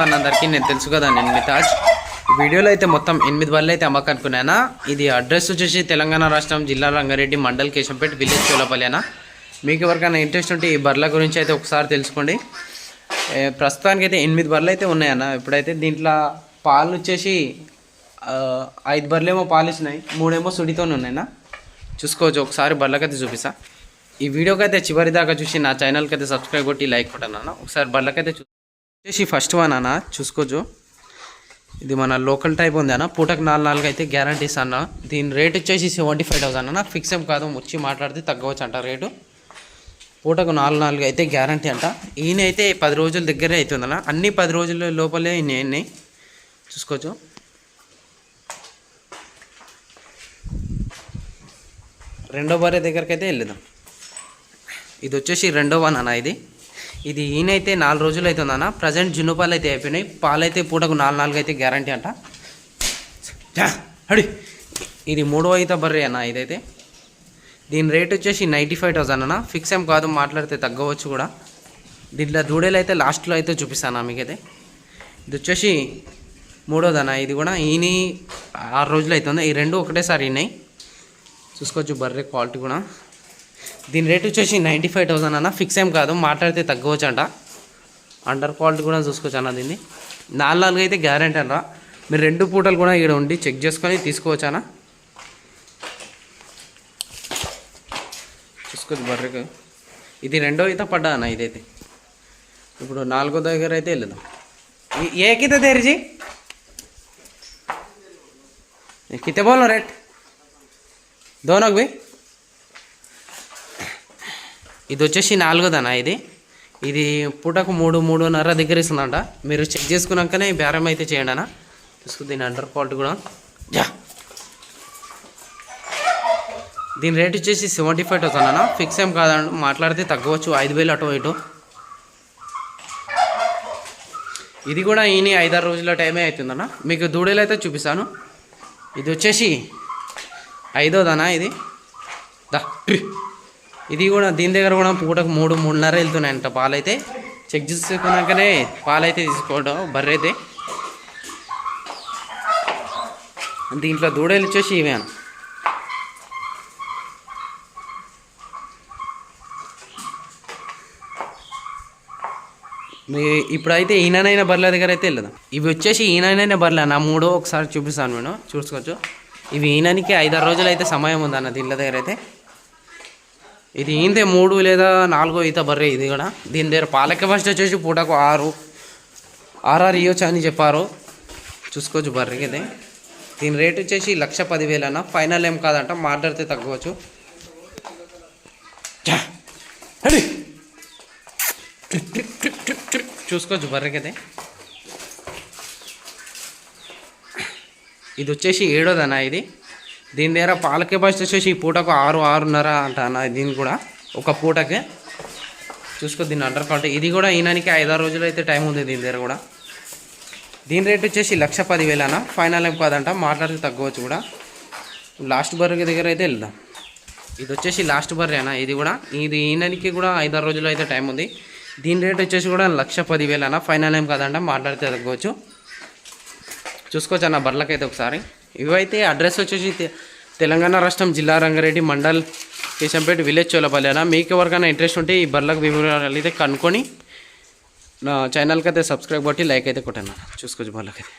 అన్న అందరికీ నేను తెలుసు కదా, నేను మితాజ్. ఈ వీడియోలో అయితే మొత్తం 8 బర్రెలు అయితే అమ్మకనుకున్నానా. ఇది అడ్రస్ వచ్చేసి తెలంగాణ రాష్ట్రం జిల్లా రంగారెడ్డి మండల్ కేశంపేట విలేజ్ చోలపల్లి అన్న. మీకు ఎవరికైనా ఇంట్రెస్ట్ ఉంటే ఈ బర్రెల గురించి అయితే ఒకసారి తెలుసుకోండి. ప్రస్తుతానికి అయితే 8 బర్రెలు అయితే ఉన్నాయన్న. ఇప్పుడైతే దీంట్లో పాలు వచ్చేసి 5 బర్రెలేమో పాలు ఇచ్చినాయి, 3 సుడితోనే ఉన్నాయన్నా. చూసుకోవచ్చు. ఒకసారి బర్రెలకైతే చూపిస్తా. ఈ వీడియోకి అయితే చివరి దాకా చూసి నా ఛానల్కి అయితే సబ్స్క్రైబ్ కొట్టి లైక్ కొట్టాను. ఒకసారి బర్రెలకైతే వచ్చేసి ఫస్ట్ వన్ అన్న. చూసుకోవచ్చు. ఇది మన లోకల్ టైప్ ఉంది అన్న. పూటకు 4 అయితే గ్యారంటీస్ అన్న. దీని రేట్ వచ్చేసి 75,000 అన్న. ఫిక్స్ ఏం కాదు, వచ్చి మాట్లాడితే తగ్గవచ్చు అంట రేటు. పూటకు 4 అయితే గ్యారంటీ అంట. ఈయన అయితే 10 రోజుల దగ్గరే అవుతుందన్న. అన్ని 10 రోజుల లోపలే ఈయన చూసుకోవచ్చు. రెండో బర్రె దగ్గరికి అయితే వెళ్ళిద్దాం. ఇది వచ్చేసి రెండో వన్ అన్న. ఇది ఈయనైతే 4 రోజులు అవుతుందన్న. ప్రజెంట్ జున్ను పాలు అయితే అయిపోయినాయి. పాలు అయితే పూటకు 4 అయితే గ్యారంటీ అంట. అడి ఇది 3వ ఈత బర్రె అన్న. ఇదైతే దీని రేట్ వచ్చేసి 95,000 అన్న. ఫిక్స్ ఏం కాదు, మాట్లాడితే తగ్గవచ్చు కూడా. దీంట్లో దూడేలు అయితే లాస్ట్లో అయితే చూపిస్తాను మీకైతే. ఇది వచ్చేసి 3వదన్న. ఇది కూడా ఈయన 6 రోజులు అవుతుంది. ఈ రెండు ఒకటేసారి ఈనాయి. చూసుకోవచ్చు బర్రె క్వాలిటీ కూడా. దీని రేట్ వచ్చేసి 95,000 అన్న. ఫిక్స్ ఏం కాదు, మాట్లాడితే తగ్గవచ్చు అంట. అండర్ క్వాలిటీ కూడా చూసుకోవచ్చు అన్న. దీన్ని 4 అయితే గ్యారంటీ అన్న. మీరు 2 పూటలు కూడా ఇక్కడ ఉండి చెక్ చేసుకొని తీసుకోవచ్చు అన్న. చూసుకోవచ్చు బర్రెకు. ఇది రెండో ఈత పడ్డా అన్న. ఇదైతే ఇప్పుడు 4వ దగ్గర అయితే వెళ్దాం. ఏ కిత తెరిచి कितने बोल रेट दोनों भी. ఇది వచ్చేసి 4వదన్న. ఇది పూటకు 3-3.5 దగ్గర ఇస్తుందంట. మీరు చెక్ చేసుకున్నాకనే బేరం అయితే చేయండి అన్న. చూసుకో. దీని అండర్ క్వాలిటీ కూడా. దీని రేట్ వచ్చేసి 75,000 అన్న. ఫిక్స్ ఏం కాదండి, మాట్లాడితే తగ్గవచ్చు. 5,000 అటు ఇటు. ఇది కూడా ఈయన 5-6 రోజుల టైమే అవుతుందన్న. మీకు దూడేలు అయితే చూపిస్తాను. ఇది వచ్చేసి 5వదన్న. ఇది కూడా దీని దగ్గర కూడా పూటకు 3-3.5 వెళ్తున్నాయంట పాలైతే. చెక్ చేసుకున్నాకనే పాలైతే తీసుకోవడం బర్రె అయితే. దీంట్లో దూడలు వచ్చేసి ఇవే అన్న. ఇప్పుడైతే ఈయనైనా బర్రెల దగ్గర అయితే వెళ్ళదాం. ఇవి వచ్చేసి ఈయనైనా బర్రెలు అన్న. 3 ఒకసారి చూపిస్తాను నేను. చూసుకోవచ్చు. ఇవి ఈయనకి 5-6 రోజులు అయితే సమయం ఉందన్న దీని దగ్గర అయితే. ఇది ఈంతే 3 లేదా 4వ ఈత బర్రె ఇది కూడా. దీని దగ్గర పాల కెపాసిటీ వచ్చేసి పూటకు 6 ఇవ్వచ్చు అని చెప్పారు. చూసుకోవచ్చు బర్రెకి అయితే. దీని రేట్ వచ్చేసి 1,10,000 అన్న. ఫైనల్ ఏం కాదంట, మాట్లాడితే తగ్గవచ్చు. చూసుకోవచ్చు బర్రెకి అయితే. ఇది వచ్చేసి 7వదన్న. దీని దగ్గర పాల కెపాసిటీ వచ్చేసి పూటకు 6-6.5 అంట అన్న. దీని కూడా ఒక పూటకే. చూసుకో. దీన్ని అండర్ క్వాలిటీ. ఇది కూడా ఈయనకి 5-6 రోజులు అయితే టైం ఉంది దీని దగ్గర కూడా. దీని రేట్ వచ్చేసి 1,10,000 అన్న. ఫైనల్ ఏం కాదంట, మాట్లాడితే తగ్గవచ్చు కూడా. లాస్ట్ బర్రె దగ్గర అయితే వెళ్దాం. ఇది వచ్చేసి లాస్ట్ బర్రె అన్న. ఇది ఈయనకి కూడా 5-6 రోజులు అయితే టైం ఉంది. దీని రేట్ వచ్చేసి కూడా 1,10,000 అన్న. ఫైనల్ ఏం కాదంట, మాట్లాడితే తగ్గవచ్చు. చూసుకోవచ్చు అన్న బర్రెలకైతే ఒకసారి. ఇవైతే అడ్రస్ వచ్చేసి తెలంగాణ రాష్ట్రం జిల్లా రంగారెడ్డి మండల్ కేశంపేట విలేజ్ చోలపల్లి అన్న. మీకు ఎవరికైనా ఇంట్రెస్ట్ ఉంటే ఈ బర్రెలకు వివరాలు అయితే కనుక్కొని నా ఛానల్కి అయితే సబ్స్క్రైబ్ కొట్టి లైక్ అయితే కొట్టాను. చూసుకోవచ్చు బర్రెలకైతే.